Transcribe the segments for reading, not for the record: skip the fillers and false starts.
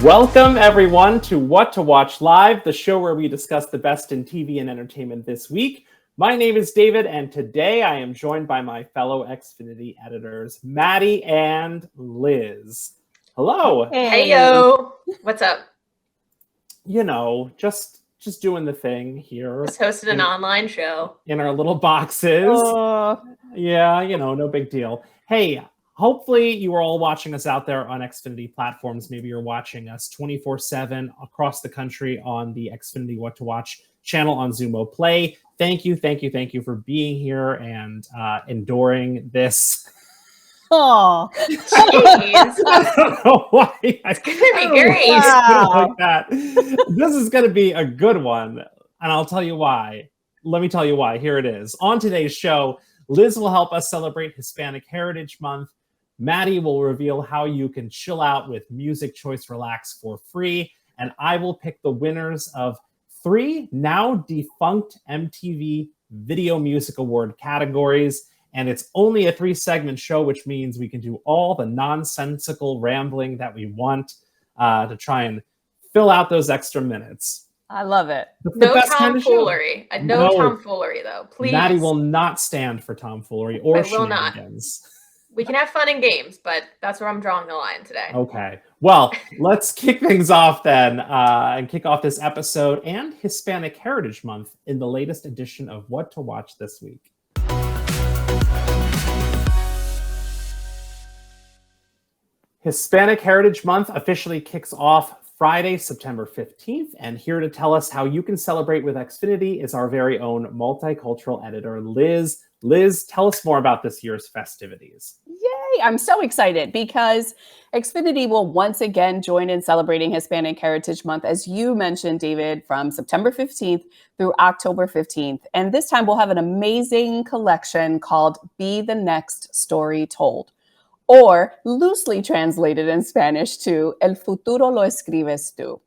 Welcome, everyone, to What to Watch Live, the show where we discuss the best in TV and entertainment this week. My name is David, and today I am joined by my fellow Xfinity editors, Maddie and Liz. Hello. Hey, yo. What's up? You know, just doing the thing here. Just hosted an online show. In our little boxes. Yeah, you know, no big deal. Hey, hopefully you are all watching us out there on Xfinity platforms. Maybe you're watching us 24/7 across the country on the Xfinity What to Watch channel on Xumo Play. Thank you for being here and enduring this. Oh, jeez. I don't know why. It's going to be great. Like that. This is going to be a good one, and I'll tell you why. Let me tell you why. Here it is. On today's show, Liz will help us celebrate Hispanic Heritage Month. Maddie will reveal how you can chill out with Music Choice Relax for free, and I will pick the winners of 3 now defunct MTV Video Music Award categories. And it's only a 3-segment show, which means we can do all the nonsensical rambling that we want to try and fill out those extra minutes. I love it. No tomfoolery. No tomfoolery, though. Please. Maddie will not stand for tomfoolery or shenanigans. We can have fun and games, but that's where I'm drawing the line today. Okay. Well, let's kick things off then and kick off this episode and Hispanic Heritage Month in the latest edition of What to Watch this week. Hispanic Heritage Month officially kicks off Friday, September 15th, and here to tell us how you can celebrate with Xfinity is our very own multicultural editor, Liz. Liz, tell us more about this year's festivities. Yay! I'm so excited because Xfinity will once again join in celebrating Hispanic Heritage Month, as you mentioned, David, from September 15th through October 15th. And this time we'll have an amazing collection called Be the Next Story Told, or loosely translated in Spanish to El futuro lo escribes tú.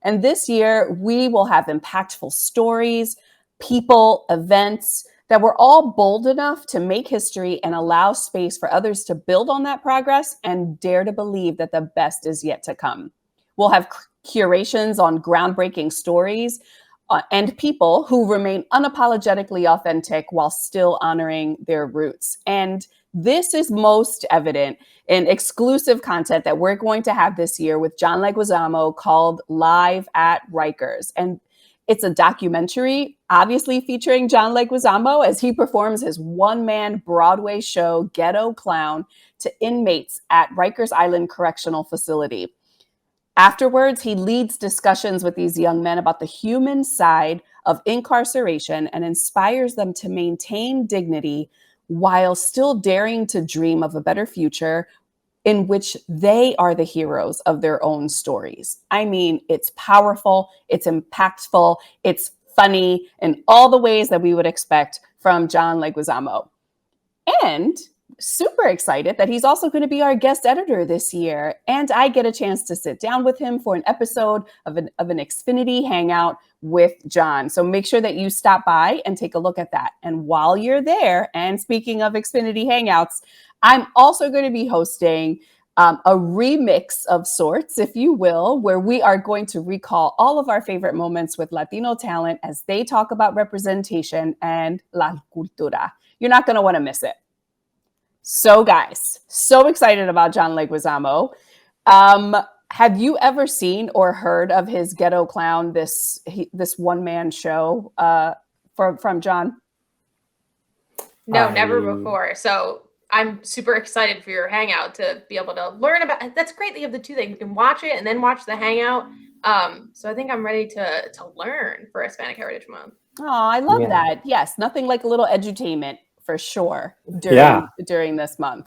And this year, we will have impactful stories, people, events that were all bold enough to make history and allow space for others to build on that progress and dare to believe that the best is yet to come. We'll have curations on groundbreaking stories and people who remain unapologetically authentic while still honoring their roots. And this is most evident in exclusive content that we're going to have this year with John Leguizamo called Live at Rikers. And it's a documentary, obviously featuring John Leguizamo as he performs his one-man Broadway show, Ghetto Clown, to inmates at Rikers Island Correctional Facility. Afterwards, he leads discussions with these young men about the human side of incarceration and inspires them to maintain dignity while still daring to dream of a better future in which they are the heroes of their own stories. I mean, it's powerful, it's impactful, it's funny in all the ways that we would expect from John Leguizamo. And super excited that he's also going to be our guest editor this year. And I get a chance to sit down with him for an episode of an Xfinity Hangout with John. So make sure that you stop by and take a look at that. And while you're there, and speaking of Xfinity Hangouts, I'm also going to be hosting a remix of sorts, if you will, where we are going to recall all of our favorite moments with Latino talent as they talk about representation and la cultura. You're not going to want to miss it. So guys, so excited about John Leguizamo. Have you ever seen or heard of his Ghetto Clown, this one-man show from John? No, never before. So I'm super excited for your hangout to be able to learn about it. That's great that you have the two things. You can watch it and then watch the hangout. So I think I'm ready to learn for Hispanic Heritage Month. Oh, I love that. Yes, nothing like a little edutainment for sure during this month.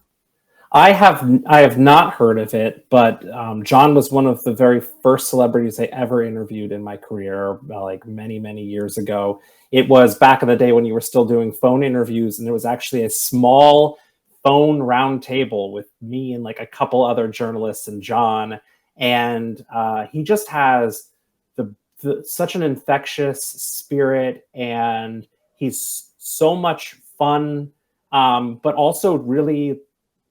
I have not heard of it, but John was one of the very first celebrities I ever interviewed in my career, like many, many years ago. It was back in the day when you were still doing phone interviews, and there was actually a small phone round table with me and like a couple other journalists and John. And he just has such an infectious spirit, and he's so much fun, but also really,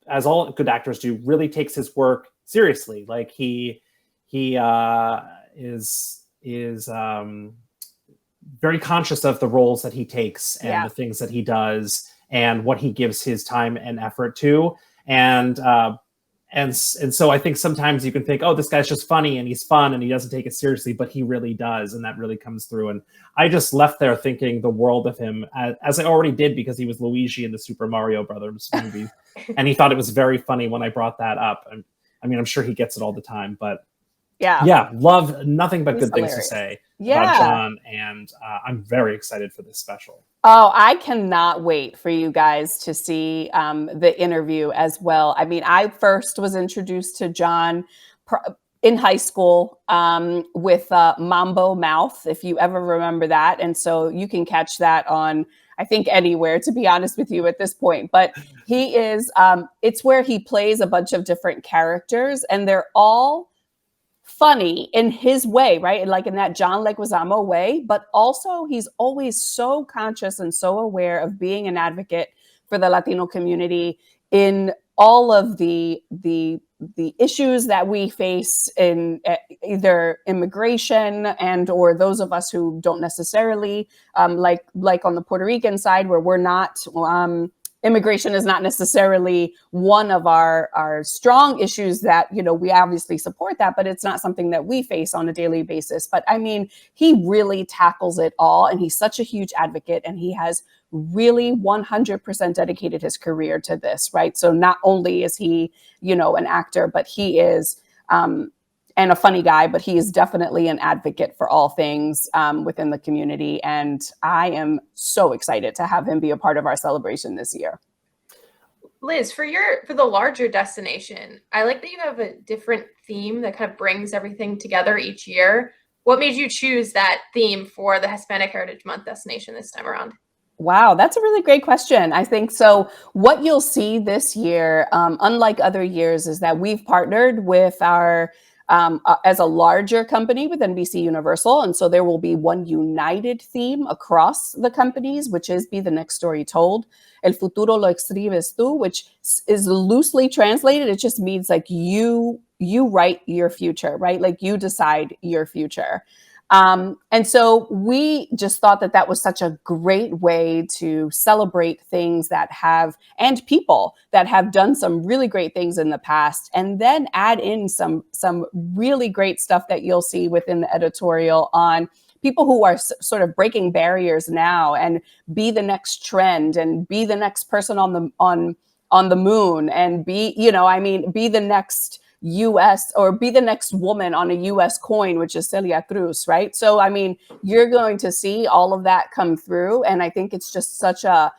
as all good actors do, really takes his work seriously. Like he he is very conscious of the roles that he takes and the things that he does and what he gives his time and effort to. And so I think sometimes you can think, oh, this guy's just funny and he's fun and he doesn't take it seriously, but he really does. And that really comes through. And I just left there thinking the world of him, as I already did, because he was Luigi in the Super Mario Brothers movie. And he thought it was very funny when I brought that up. I mean, I'm sure he gets it all the time, but love nothing but good things to say about John. And I'm very excited for this special. Oh, I cannot wait for you guys to see the interview as well. I mean, I first was introduced to John in high school with Mambo Mouth, if you ever remember that. And so you can catch that on, I think, anywhere, to be honest with you at this point. But he is, it's where he plays a bunch of different characters and they're all funny in his way, right? Like in that John Leguizamo way, but also he's always so conscious and so aware of being an advocate for the Latino community in all of the issues that we face in either immigration and or those of us who don't necessarily like on the Puerto Rican side where we're not immigration is not necessarily one of our strong issues that, you know, we obviously support that, but it's not something that we face on a daily basis. But I mean, he really tackles it all and he's such a huge advocate and he has really 100% dedicated his career to this, right? So not only is he, you know, an actor, but he is, and a funny guy, but he is definitely an advocate for all things within the community. And I am so excited to have him be a part of our celebration this year. Liz, for the larger destination, I like that you have a different theme that kind of brings everything together each year. What made you choose that theme for the Hispanic Heritage Month destination this time around? Wow, that's a really great question. I think so. What you'll see this year, unlike other years, is that we've partnered with our as a larger company with NBC Universal. And so there will be one united theme across the companies, which is Be the Next Story Told. El futuro lo escribes tú, which is loosely translated. It just means like you write your future, right? Like you decide your future. And so we just thought that that was such a great way to celebrate things that have, and people that have done some really great things in the past, and then add in some really great stuff that you'll see within the editorial on people who are sort of breaking barriers now and be the next trend and be the next person on the moon and be, you know, I mean, be the next US or be the next woman on a US coin, which is Celia Cruz, right? So, I mean, you're going to see all of that come through. And I think it's just such a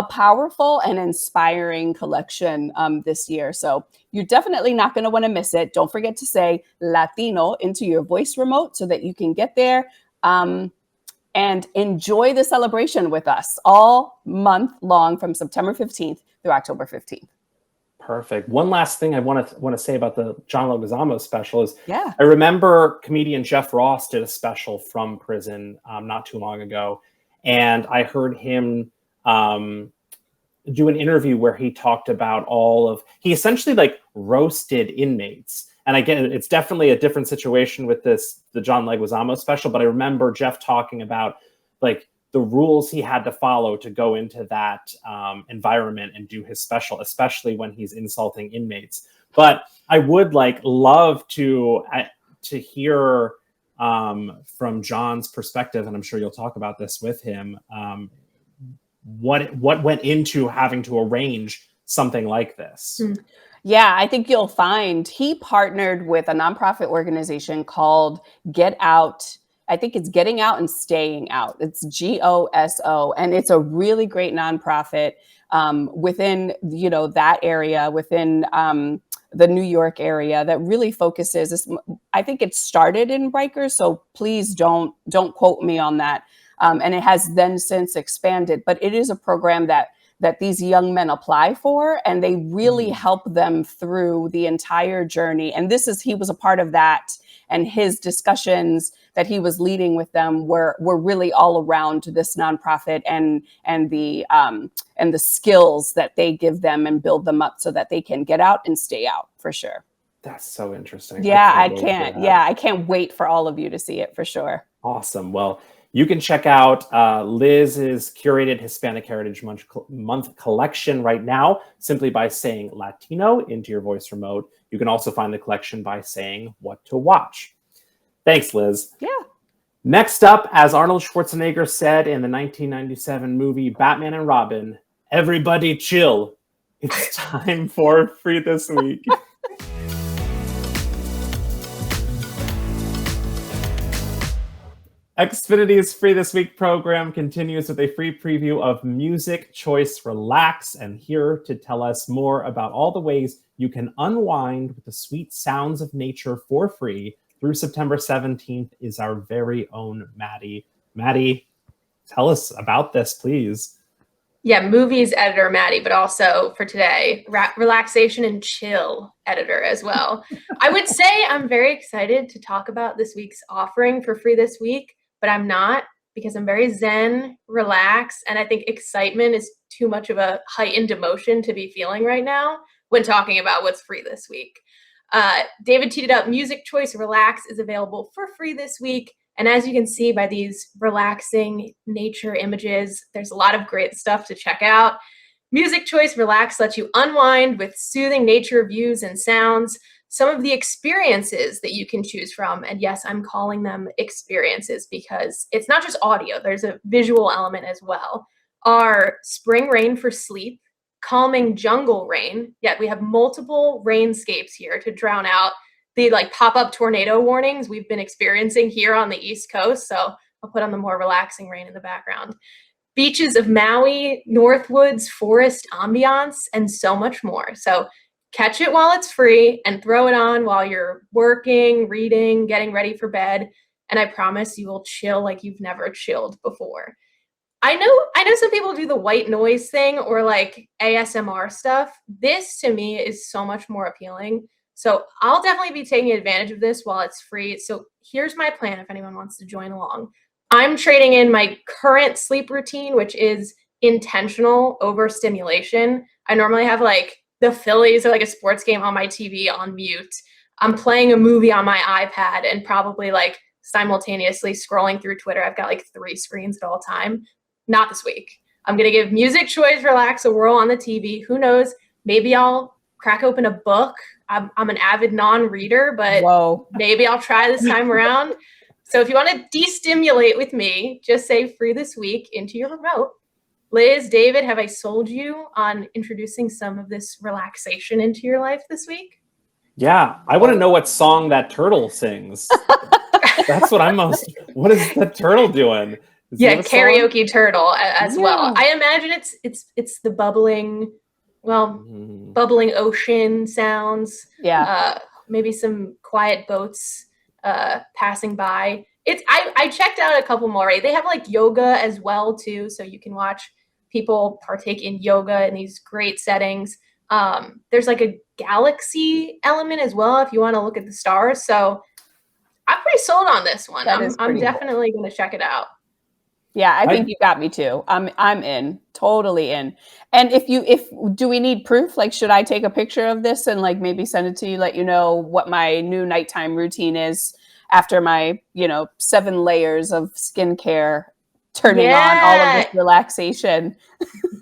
powerful and inspiring collection this year. So you're definitely not going to want to miss it. Don't forget to say Latino into your voice remote so that you can get there and enjoy the celebration with us all month long from September 15th through October 15th. Perfect. One last thing I want to say about the John Leguizamo special is I remember comedian Jeff Ross did a special from prison not too long ago. And I heard him do an interview where he talked about he essentially like roasted inmates. And again, it's definitely a different situation with the John Leguizamo special. But I remember Jeff talking about like the rules he had to follow to go into that environment and do his special, especially when he's insulting inmates. But I would love to hear from John's perspective, and I'm sure you'll talk about this with him, what went into having to arrange something like this. Yeah, I think you'll find he partnered with a nonprofit organization called Get Out. I think it's Getting Out and Staying Out. It's GOSO. And it's a really great nonprofit within, you know, that area, within the New York area that really focuses. I think it started in Rikers, so please don't quote me on that. And it has then since expanded, but it is a program that these young men apply for, and they really help them through the entire journey. And he was a part of that. And his discussions that he was leading with them were really all around this nonprofit and the skills that they give them and build them up so that they can get out and stay out for sure. That's so interesting. Yeah, I wait for can't. that. Yeah, I can't wait for all of you to see it for sure. Awesome. Well, you can check out Liz's curated Hispanic Heritage Month collection right now simply by saying Latino into your voice remote. You can also find the collection by saying what to watch. Thanks, Liz. Yeah. Next up, as Arnold Schwarzenegger said in the 1997 movie Batman and Robin, everybody chill. It's time for Free This Week. Xfinity's Free This Week program continues with a free preview of Music Choice Relax, and here to tell us more about all the ways you can unwind with the sweet sounds of nature for free through September 17th is our very own Maddie. Maddie, tell us about this, please. Yeah, movies editor Maddie, but also for today, relaxation and chill editor as well. I would say I'm very excited to talk about this week's offering for free this week, but I'm not, because I'm very zen, relaxed, and I think excitement is too much of a heightened emotion to be feeling right now when talking about what's free this week. David teed it up. Music Choice Relax is available for free this week. And as you can see by these relaxing nature images, there's a lot of great stuff to check out. Music Choice Relax lets you unwind with soothing nature views and sounds, some of the experiences that you can choose from. And yes, I'm calling them experiences because it's not just audio, there's a visual element as well. Are Spring Rain for sleep, calming jungle rain, yet we have multiple rainscapes here to drown out the pop-up tornado warnings we've been experiencing here on the East Coast. So I'll put on the more relaxing rain in the background. Beaches of Maui, Northwoods, forest ambiance, and so much more. So catch it while it's free and throw it on while you're working, reading, getting ready for bed. And I promise you will chill like you've never chilled before. I know some people do the white noise thing or ASMR stuff. This to me is so much more appealing. So I'll definitely be taking advantage of this while it's free. So here's my plan if anyone wants to join along. I'm trading in my current sleep routine, which is intentional overstimulation. I normally have the Phillies or a sports game on my TV on mute. I'm playing a movie on my iPad and probably simultaneously scrolling through Twitter. I've got 3 screens at all time. Not this week. I'm going to give Music Choice Relax a whirl on the TV. Who knows? Maybe I'll crack open a book. I'm an avid non-reader, but maybe I'll try this time around. So if you want to de-stimulate with me, just say free this week into your remote. Liz, David, have I sold you on introducing some of this relaxation into your life this week? Yeah, I want to know what song that turtle sings. That's what I'm most. What is the turtle doing? Karaoke turtle as well. I imagine it's the bubbling. Bubbling ocean sounds. Yeah. Maybe some quiet boats passing by. I checked out a couple more. Right? They have yoga as well too, so you can watch people partake in yoga in these great settings. There's a galaxy element as well if you want to look at the stars. So I'm pretty sold on this one. I'm definitely going to check it out. Yeah, I think you got me too. I'm in, totally in. And do we need proof? Should I take a picture of this and maybe send it to you, let you know what my new nighttime routine is after my 7 layers of skincare turning on all of this relaxation?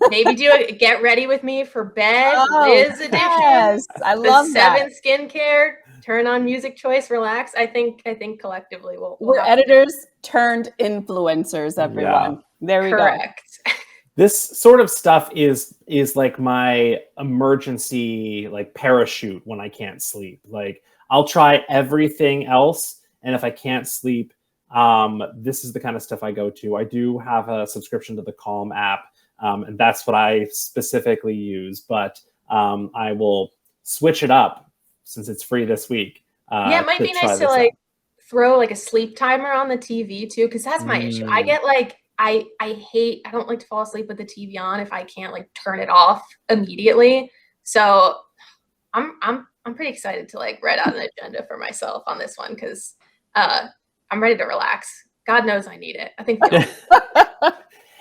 Maybe do a get ready with me for bed, Liz edition. Yes, I love that. 7 skincare. Turn on Music Choice Relax. I think collectively we're editors turned influencers, everyone. Yeah. There we go. This sort of stuff is my emergency parachute when I can't sleep. I'll try everything else, and if I can't sleep, this is the kind of stuff I go to. I do have a subscription to the Calm app, and that's what I specifically use. But I will switch it up since it's free this week. It might be nice to throw a sleep timer on the TV too, because that's my issue. I get I don't like to fall asleep with the TV on if I can't turn it off immediately. So I'm pretty excited to write out an agenda for myself on this one because I'm ready to relax. God knows I need it. I think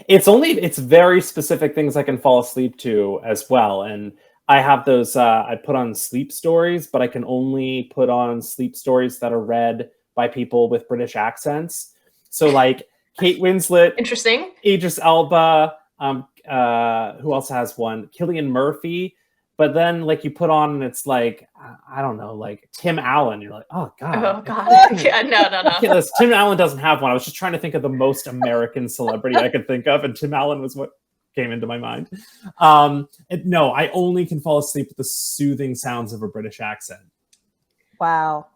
it's very specific things I can fall asleep to as well. And I have those. I put on sleep stories, but I can only put on sleep stories that are read by people with British accents. So like Kate Winslet, Interesting. Idris Elba. Who else has one? Cillian Murphy. But then like you put on and it's like I don't know, like Tim Allen. You're like, oh god. Oh god. Yeah, no. Tim Allen doesn't have one. I was just trying to think of the most American celebrity I could think of, and Tim Allen was what came into my mind. No, I only can fall asleep with the soothing sounds of a British accent. Wow.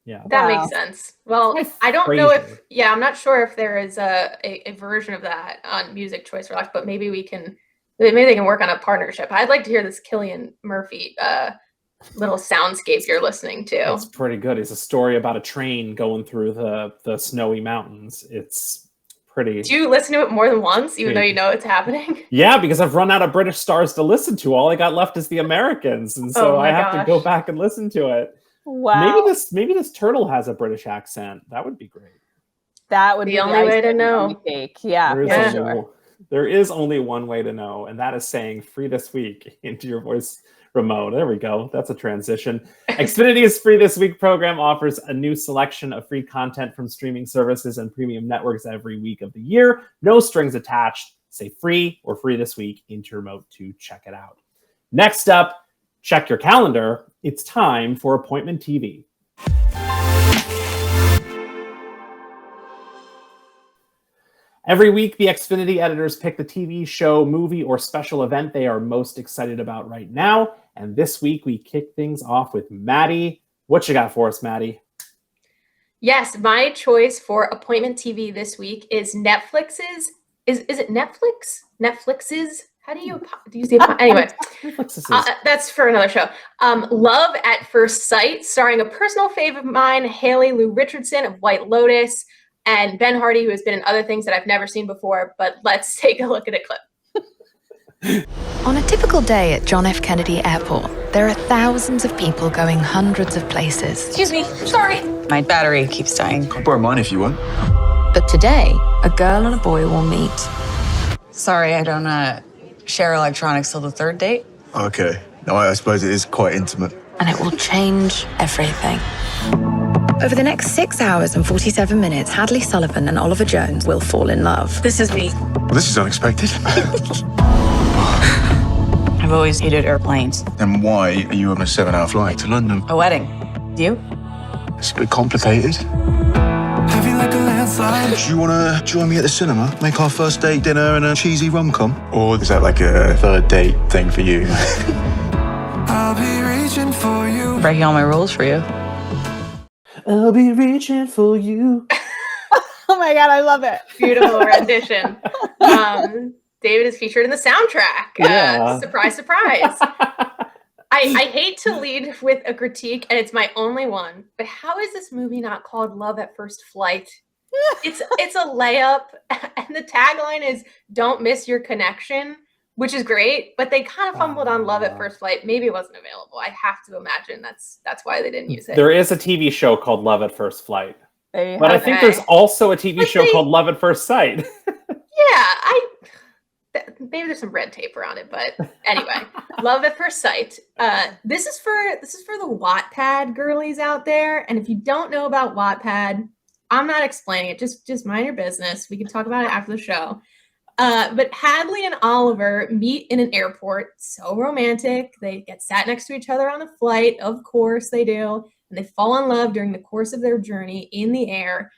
Yeah. That makes sense. Well, I don't know if, I'm not sure if there is a version of that on Music Choice for Life, but maybe they can work on a partnership. I'd like to hear this Cillian Murphy little soundscape you're listening to. It's pretty good. It's a story about a train going through the snowy mountains. It's pretty. Do you listen to it more than once, even though you know it's happening? Yeah, because I've run out of British stars to listen to. All I got left is the Americans, and so I have to go back and listen to it. Wow. Maybe this turtle has a British accent. That would be great. That would be the only way to know. Yeah, sure. There is only one way to know, and that is saying free this week into your voice remote. There we go. That's a transition. Xfinity's Free This Week program offers a new selection of free content from streaming services and premium networks every week of the year. No strings attached. Say free or free this week into your remote to check it out. Next up, check your calendar. It's time for Appointment TV. Every week, the Xfinity editors pick the TV show, movie, or special event they are most excited about right now. And this week, we kick things off with Maddie. What you got for us, Maddie? Yes, my choice for Appointment TV this week is Netflix's. Is it Netflix? Netflix's? How do you see it? Anyway, that's for another show. Love at First Sight, starring a personal fave of mine, Haley Lou Richardson of White Lotus, and Ben Hardy, who has been in other things that I've never seen before. But let's take a look at a clip. On a typical day at John F. Kennedy Airport, there are thousands of people going hundreds of places. Excuse me, sorry. My battery keeps dying. I'll borrow mine if you want. But today, a girl and a boy will meet. Sorry, I don't share electronics till the third date. Okay. No, I suppose it is quite intimate. And it will change everything. Over the next 6 hours and 47 minutes, Hadley Sullivan and Oliver Jones will fall in love. This is me. Well, this is unexpected. I've always hated airplanes. Then why are you on a 7-hour flight to London? A wedding. You? It's a bit complicated. Heavy like a landslide. Do you want to join me at the cinema? Make our first date dinner and a cheesy rom-com? Or is that like a third date thing for you? I'll be reaching for you. Breaking all my rules for you. I'll be reaching for you. Oh my God, I love it. Beautiful rendition. David is featured in the soundtrack. Yeah. Surprise, surprise. I hate to lead with a critique, and it's my only one, but how is this movie not called Love at First Flight? It's a layup, and the tagline is "Don't miss your connection," which is great, but they kind of fumbled on Love at First Flight. Maybe it wasn't available. I have to imagine that's why they didn't use it. There is a TV show called Love at First Flight. But I I think there's also a TV show called Love at First Sight. Yeah, maybe there's some red tape around it, but anyway, Love at First Sight. This is for the Wattpad girlies out there, and if you don't know about Wattpad, I'm not explaining it. Just mind your business. We can talk about it after the show. But Hadley and Oliver meet in an airport. So romantic. They get sat next to each other on a flight. Of course they do. And they fall in love during the course of their journey in the air.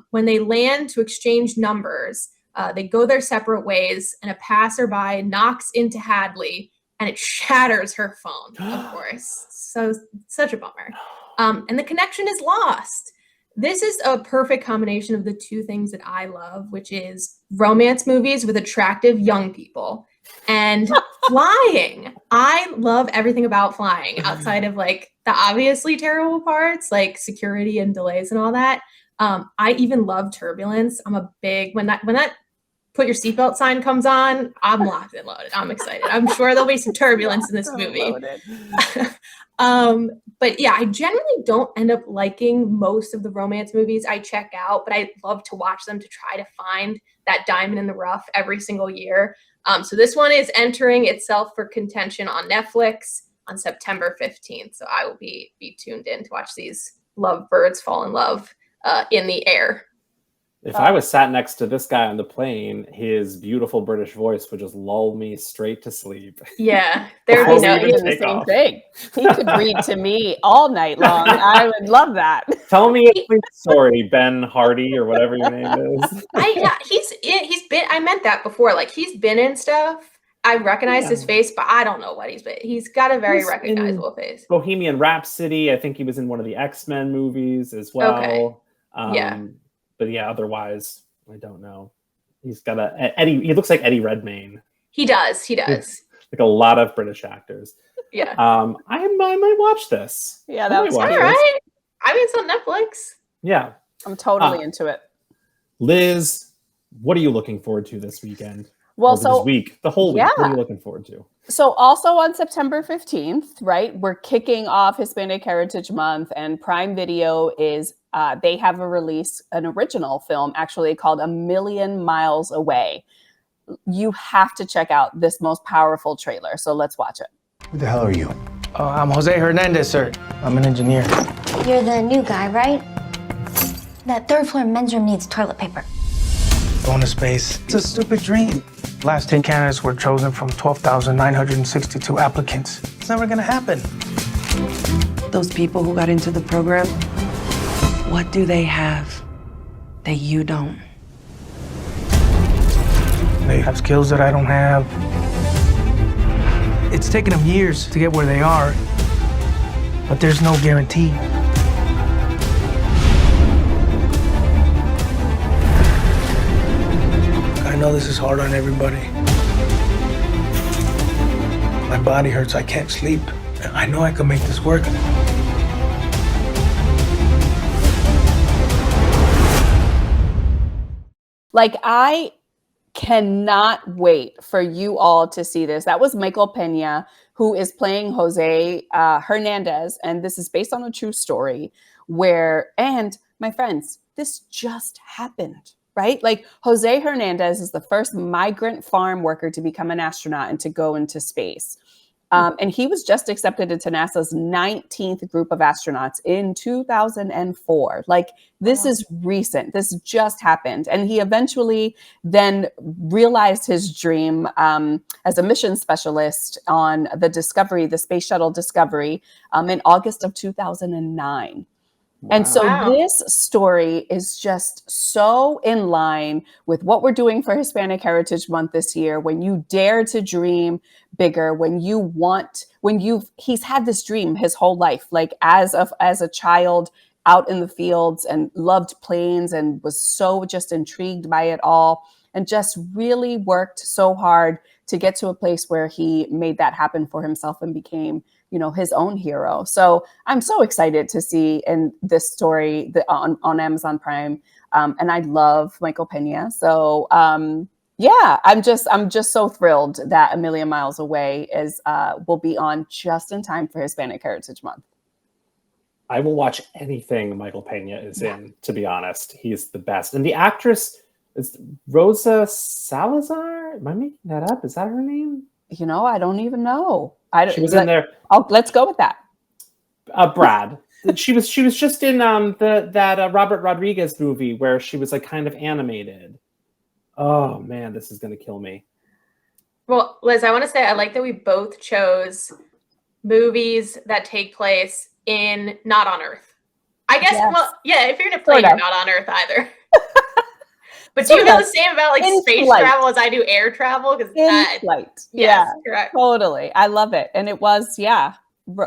When they land to exchange numbers, they go their separate ways, and a passerby knocks into Hadley, and it shatters her phone, of course. So such a bummer. And the connection is lost. This is a perfect combination of the two things that I love, which is romance movies with attractive young people and flying. I love everything about flying outside of like the obviously terrible parts, like security and delays and all that. I even love turbulence. I'm a big, when that put your seatbelt sign comes on, I'm locked and loaded. I'm excited. I'm sure there'll be some turbulence in this movie. But yeah, I generally don't end up liking most of the romance movies I check out, but I love to watch them to try to find that diamond in the rough every single year. So this one is entering itself for contention on Netflix on September 15th. So I will be tuned in to watch these lovebirds fall in love in the air. If I was sat next to this guy on the plane, his beautiful British voice would just lull me straight to sleep. Yeah, there would be no the same thing. He could read to me all night long. I would love that. Tell me a story, Ben Hardy or whatever your name is. He's been. I meant that before. Like he's been in stuff. I recognize his face, but I don't know what he's been. He's got a very recognizable face. Bohemian Rhapsody. I think he was in one of the X-Men movies as well. Okay. Yeah. But yeah, otherwise, I don't know. He's got Eddie. He looks like Eddie Redmayne. He does. Like a lot of British actors. Yeah. I might watch this. Yeah, that was all right. I mean, it's on Netflix. Yeah. I'm totally into it. Liz, what are you looking forward to this weekend? Well, this week, the whole week. What are you looking forward to? So also on September 15th, right, we're kicking off Hispanic Heritage Month, and Prime Video is, they have an original film actually called A Million Miles Away. You have to check out this most powerful trailer. So let's watch it. Who the hell are you? I'm Jose Hernandez, sir. I'm an engineer. You're the new guy, right? That third floor men's room needs toilet paper. Going to space. It's a stupid dream. Last 10 candidates were chosen from 12,962 applicants. It's never gonna happen. Those people who got into the program, what do they have that you don't? They have skills that I don't have. It's taken them years to get where they are, but there's no guarantee. I know this is hard on everybody. My body hurts, I can't sleep. I know I can make this work. Like, I cannot wait for you all to see this. That was Michael Pena, who is playing Jose Hernandez. And this is based on a true story and my friends, this just happened. Right? Like Jose Hernandez is the first migrant farm worker to become an astronaut and to go into space. And he was just accepted into NASA's 19th group of astronauts in 2004. Like this is recent. This just happened. And he eventually then realized his dream as a mission specialist on the Space Shuttle Discovery in August of 2009. Wow. And so this story is just so in line with what we're doing for Hispanic Heritage Month this year. When you dare to dream bigger, he's had this dream his whole life, like as a child out in the fields and loved planes and was so just intrigued by it all and just really worked so hard to get to a place where he made that happen for himself and became his own hero. So I'm so excited to see in this story on Amazon Prime. And I love Michael Pena. So I'm just so thrilled that A Million Miles Away will be on just in time for Hispanic Heritage Month. I will watch anything Michael Pena is in, to be honest. He's the best. And the actress is Rosa Salazar. Am I making that up? Is that her name? I don't even know. She was in there. Let's go with that. Brad. she was just in that Robert Rodriguez movie where she was like kind of animated. Oh man, this is gonna kill me. Well, Liz, I want to say I like that we both chose movies that take place in not on Earth. I guess. Yes. Well, yeah. If you're in a plane, you're not on Earth either. But do you feel the same about like space travel as I do air travel? Because flight. Yes, correct. Totally. I love it. And it was,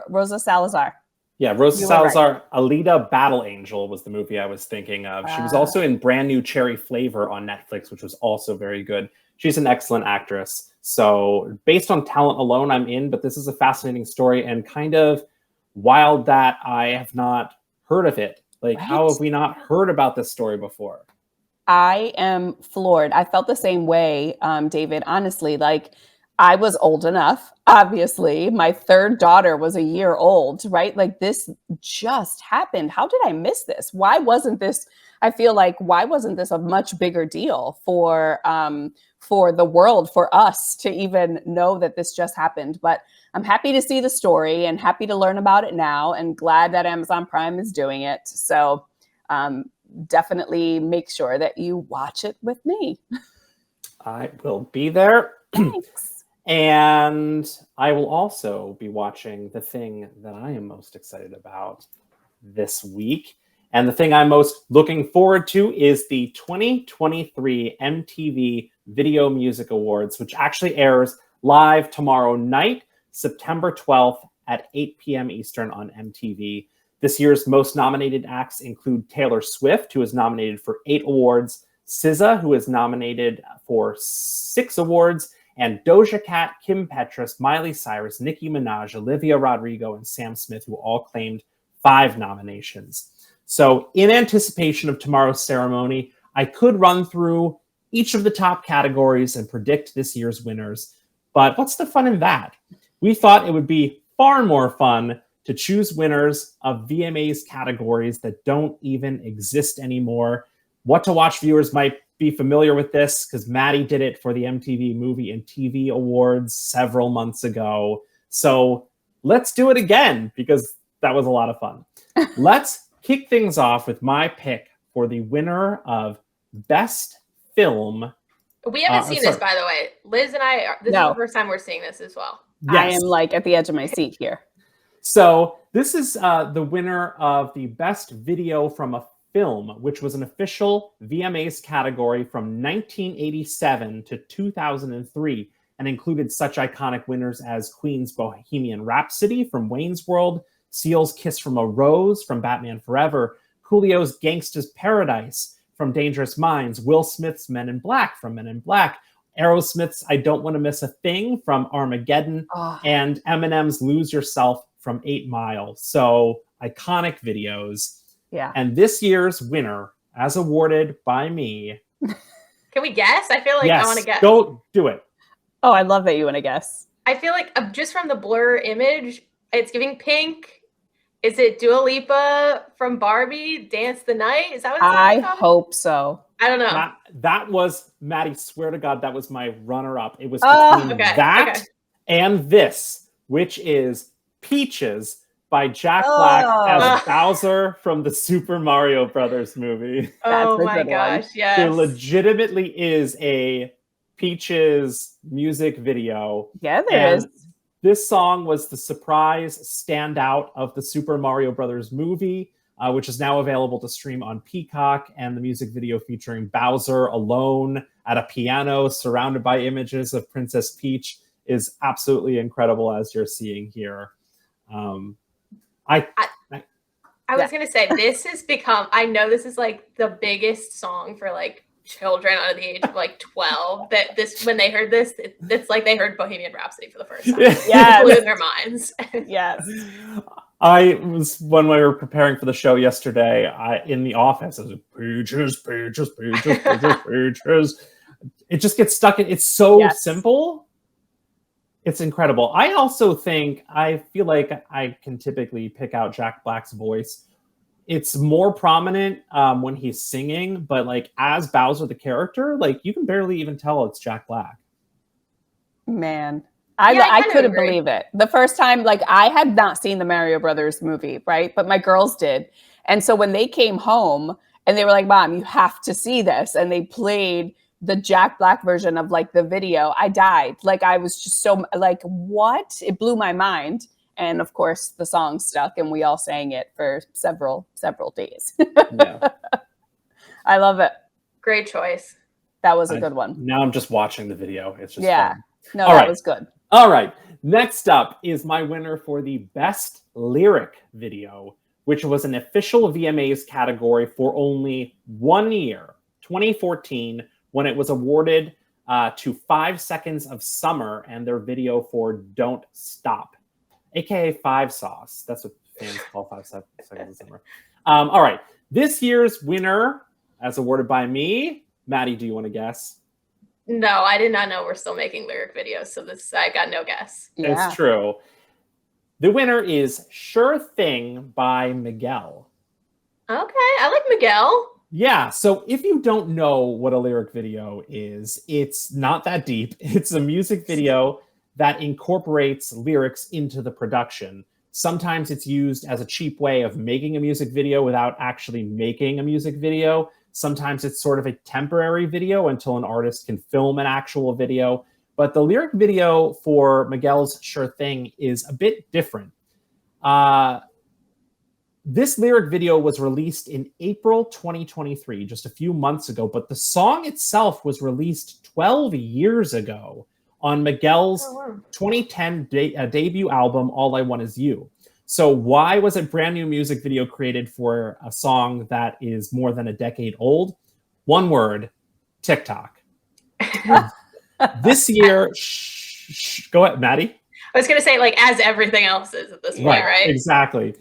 Rosa Salazar. Yeah, Rosa Salazar. Right. Alita Battle Angel was the movie I was thinking of. She was also in Brand New Cherry Flavor on Netflix, which was also very good. She's an excellent actress. So based on talent alone, I'm in. But this is a fascinating story and kind of wild that I have not heard of it. Like, how have we not heard about this story before? I am floored. I felt the same way, David, honestly. Like, I was old enough, obviously. My third daughter was a year old, right? Like, this just happened. How did I miss this? Why wasn't this? I feel like, why wasn't this a much bigger deal for the world, for us to even know that this just happened? But I'm happy to see the story and happy to learn about it now, and glad that Amazon Prime is doing it. So, definitely make sure that you watch it with me. I will be there. Thanks. And I will also be watching the thing that I am most excited about this week. And the thing I'm most looking forward to is the 2023 MTV Video Music Awards, which actually airs live tomorrow night, September 12th at 8 p.m. Eastern on MTV. This year's most nominated acts include Taylor Swift, who is nominated for 8 awards, SZA, who is nominated for 6 awards, and Doja Cat, Kim Petras, Miley Cyrus, Nicki Minaj, Olivia Rodrigo, and Sam Smith, who all claimed 5 nominations. So in anticipation of tomorrow's ceremony, I could run through each of the top categories and predict this year's winners. But what's the fun in that? We thought it would be far more fun to choose winners of VMAs categories that don't even exist anymore. What to Watch viewers might be familiar with this because Maddie did it for the MTV Movie and TV Awards several months ago. So let's do it again because that was a lot of fun. Let's kick things off with my pick for the winner of Best Film. We haven't seen this, by the way. Liz and I, this is the first time we're seeing this as well. Yes. I am like at the edge of my seat here. So this is the winner of the Best Video from a Film, which was an official VMAs category from 1987 to 2003 and included such iconic winners as Queen's Bohemian Rhapsody from Wayne's World, Seal's Kiss from a Rose from Batman Forever, Coolio's Gangsta's Paradise from Dangerous Minds, Will Smith's Men in Black from Men in Black, Aerosmith's I Don't Want to Miss a Thing from Armageddon, and Eminem's Lose Yourself from 8 Mile. So iconic videos. Yeah. And this year's winner, as awarded by me. Can we guess? I feel like I want to guess. Go do it. Oh, I love that you want to guess. I feel like just from the blur image, it's giving Pink. Is it Dua Lipa from Barbie, Dance the Night? Is that what it's I hope so. I don't know. That was, Maddie, swear to God, that was my runner-up. It was between that and this, which is Peaches by Jack Black as Bowser from the Super Mario Brothers movie. Oh my gosh, yes. There legitimately is a Peaches music video. Yeah, there is. This song was the surprise standout of the Super Mario Brothers movie, which is now available to stream on Peacock, and the music video featuring Bowser alone at a piano surrounded by images of Princess Peach is absolutely incredible, as you're seeing here. I was going to say, this has become, I know this is like the biggest song for like children under the age of like 12, that this, when they heard this, it's like they heard Bohemian Rhapsody for the first time. Yeah. It blew their minds. Yes. I was, when we were preparing for the show yesterday, in the office, I was like, Peaches, Peaches, Peaches, Peaches, Peaches. It just gets stuck in, it's so simple. It's incredible. I also think, I feel like I can typically pick out Jack Black's voice. It's more prominent when he's singing, but like as Bowser the character, like you can barely even tell it's Jack Black. Man, I couldn't believe it. The first time, like I had not seen the Mario Brothers movie, right? But my girls did. And so when they came home and they were like, Mom, you have to see this. And they played the Jack Black version of like the video, I died. Like I was just so like, what? It blew my mind. And of course the song stuck and we all sang it for several days. Yeah. I love it. Great choice. That was a good one. Now I'm just watching the video. It's just fun. No, that was good. All right. Next up is my winner for the Best Lyric Video, which was an official VMAs category for only 1 year, 2014, when it was awarded to 5 Seconds of Summer and their video for Don't Stop, aka 5 Sauce. That's what fans call 5 Seconds of Summer. All right. This year's winner, as awarded by me. Maddie, do you want to guess? No, I did not know we're still making lyric videos, so I got no guess. Yeah. It's true. The winner is Sure Thing by Miguel. Okay, I like Miguel. Yeah, so if you don't know what a lyric video is, it's not that deep. It's a music video that incorporates lyrics into the production. Sometimes it's used as a cheap way of making a music video without actually making a music video. Sometimes it's sort of a temporary video until an artist can film an actual video. But the lyric video for Miguel's Sure Thing is a bit different. This lyric video was released in April 2023, just a few months ago, but the song itself was released 12 years ago on Miguel's 2010 debut album, All I Want Is You. So why was a brand new music video created for a song that is more than a decade old? One word, TikTok. This year, go ahead, Maddie. I was going to say, like, as everything else is at this point, right? Exactly.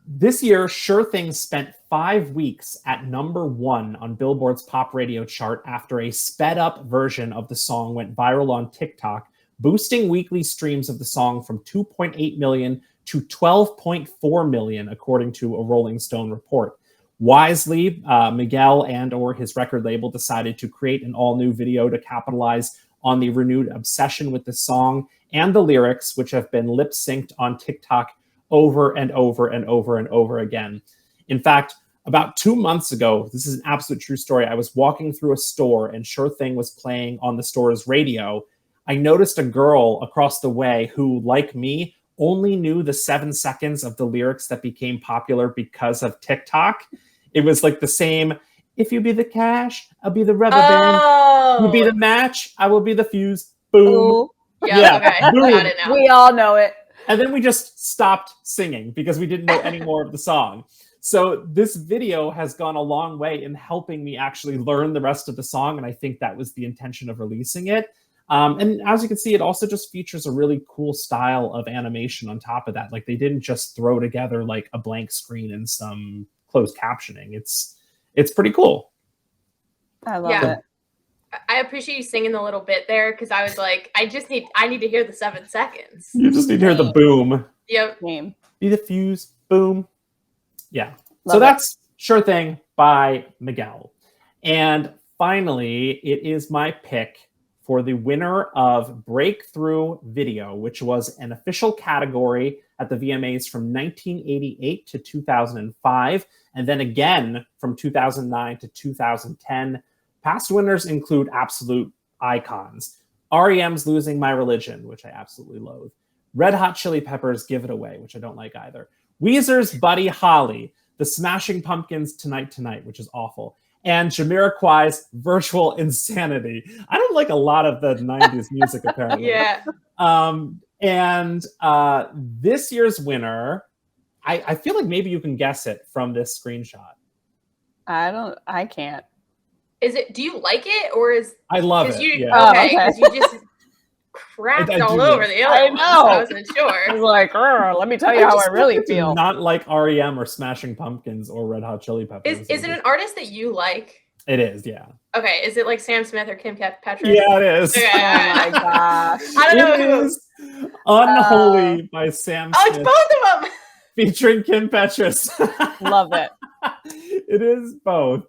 This year, Sure Thing spent 5 weeks at #1 on Billboard's pop radio chart after a sped-up version of the song went viral on TikTok, boosting weekly streams of the song from 2.8 million to 12.4 million, according to a Rolling Stone report. Wisely, Miguel and or his record label decided to create an all-new video to capitalize on the renewed obsession with the song and the lyrics, which have been lip-synced on TikTok over and over and over and over again. In fact, about 2 months ago, this is an absolute true story, I was walking through a store and Sure Thing was playing on the store's radio. I noticed a girl across the way who, like me, only knew the 7 seconds of the lyrics that became popular because of TikTok. It was like the same, if you be the cash, I'll be the rubber band. You be the match, I will be the fuse. Boom. Ooh. Yeah, okay. Boom. Got it now. We all know it. And then we just stopped singing because we didn't know any more of the song. So this video has gone a long way in helping me actually learn the rest of the song. And I think that was the intention of releasing it. And as you can see, it also just features a really cool style of animation on top of that. Like they didn't just throw together like a blank screen and some closed captioning. It's pretty cool. I love it. I appreciate you singing the little bit there because I was like, I need to hear the 7 seconds. You just need to hear the boom. Yep. Be the fuse, boom. Yeah. Love So it. that's Sure Thing by Miguel. And finally, it is my pick for the winner of Breakthrough Video, which was an official category at the VMAs from 1988 to 2005, and then again from 2009 to 2010. Past winners include absolute icons. REM's Losing My Religion, which I absolutely loathe. Red Hot Chili Peppers' Give It Away, which I don't like either. Weezer's Buddy Holly. The Smashing Pumpkins' Tonight Tonight, which is awful. And Jamiroquai's Virtual Insanity. I don't like a lot of the 90s music, apparently. Yeah. And this year's winner, I feel like maybe you can guess it from this screenshot. I can't. Is it? Do you like it, or is? I love it. You, yeah. Okay, because you just crapped all over the other one, so I wasn't sure. I was like, let me tell you how I really feel. Not like REM or Smashing Pumpkins or Red Hot Chili Peppers. Is it an artist that you like? It is, yeah. Okay, is it like Sam Smith or Kim Petras? Yeah, it is. Okay. Oh my gosh. I don't know It who. is Unholy by Sam Oh, Smith. it's both of them. Featuring Kim Petras. Love it. It is both.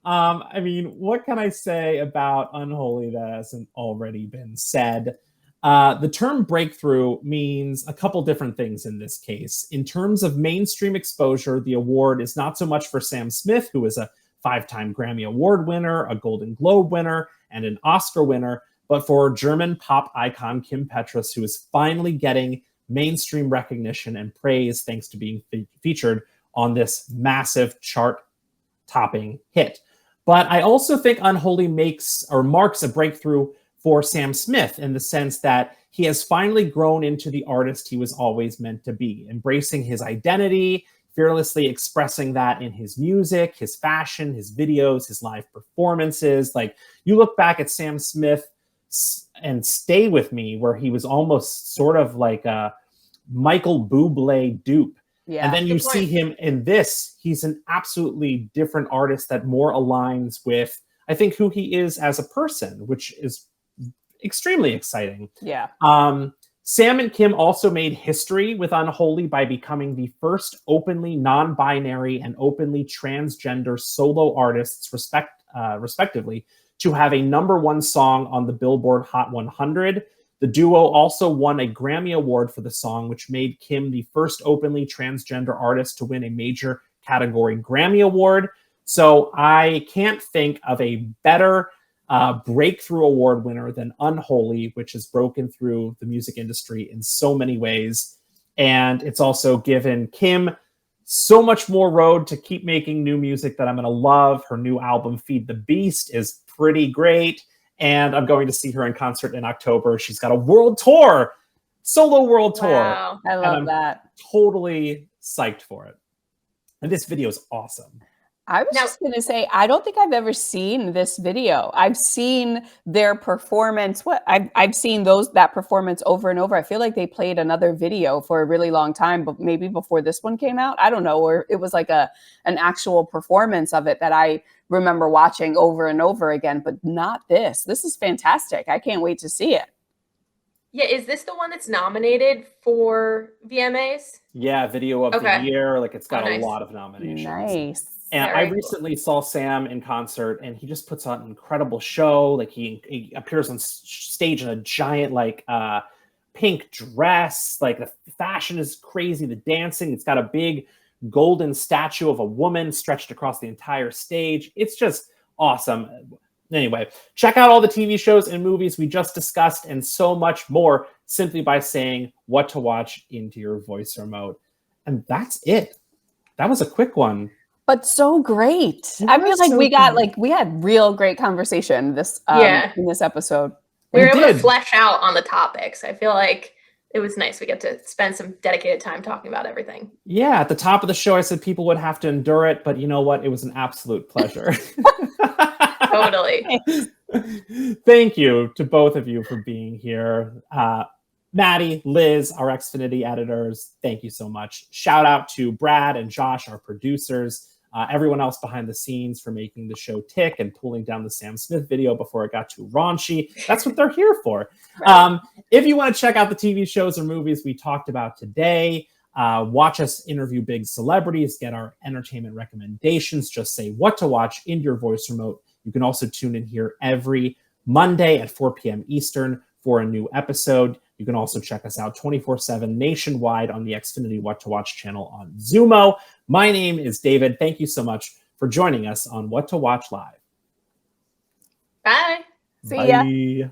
I mean, what can I say about Unholy that hasn't already been said? The term breakthrough means a couple different things in this case. In terms of mainstream exposure, the award is not so much for Sam Smith, who is a 5-time Grammy Award winner, a Golden Globe winner, and an Oscar winner, but for German pop icon Kim Petras, who is finally getting mainstream recognition and praise thanks to being featured on this massive chart-topping hit. But I also think Unholy marks a breakthrough for Sam Smith in the sense that he has finally grown into the artist he was always meant to be, embracing his identity, fearlessly expressing that in his music, his fashion, his videos, his live performances. Like, you look back at Sam Smith and Stay With Me, where he was almost sort of like a Michael Bublé dupe. Yeah. And then you Good see point. him in this. He's an absolutely different artist that more aligns with, I think, who he is as a person, which is extremely exciting. Yeah. Sam and Kim also made history with Unholy by becoming the first openly non-binary and openly transgender solo artists, respectively, to have a #1 song on the Billboard Hot 100. The duo also won a Grammy Award for the song, which made Kim the first openly transgender artist to win a major category Grammy Award. So I can't think of a better breakthrough award winner than Unholy, which has broken through the music industry in so many ways. And it's also given Kim so much more road to keep making new music that I'm going to love. Her new album, Feed the Beast, is pretty great. And I'm going to see her in concert in October. She's got a world tour, solo world tour. Wow. I love that. Totally psyched for it. And this video is awesome. I was just going to say, I don't think I've ever seen this video. I've seen their performance. I've seen that performance over and over. I feel like they played another video for a really long time, but maybe before this one came out. I don't know, or it was like an actual performance of it that I remember watching over and over again, but not this. This is fantastic. I can't wait to see it. Yeah, is this the one that's nominated for VMAs? Yeah, video of the year. Like, it's got nice. a lot of nominations. Nice. And I recently saw Sam in concert, and he just puts on an incredible show. Like, he appears on stage in a giant, like, pink dress. Like, the fashion is crazy. The dancing, it's got a big golden statue of a woman stretched across the entire stage. It's just awesome. Anyway, check out all the TV shows and movies we just discussed and so much more simply by saying what to watch into your voice remote. And that's it. That was a quick one. But so great. I feel like we had real great conversation in this episode. We were able to flesh out on the topics. I feel like it was nice. We get to spend some dedicated time talking about everything. Yeah, at the top of the show, I said people would have to endure it, but you know what? It was an absolute pleasure. Totally. Thank you to both of you for being here. Maddie, Liz, our Xfinity editors, thank you so much. Shout out to Brad and Josh, our producers, everyone else behind the scenes for making the show tick and pulling down the Sam Smith video before it got too raunchy. That's what they're here for. Right. If you want to check out the TV shows or movies we talked about today, watch us interview big celebrities, get our entertainment recommendations, just say what to watch in your voice remote. You can also tune in here every Monday at 4 p.m. Eastern for a new episode. You can also check us out 24/7 nationwide on the Xfinity What to Watch channel on Zumo. My name is David. Thank you so much for joining us on What to Watch Live. Bye. See ya.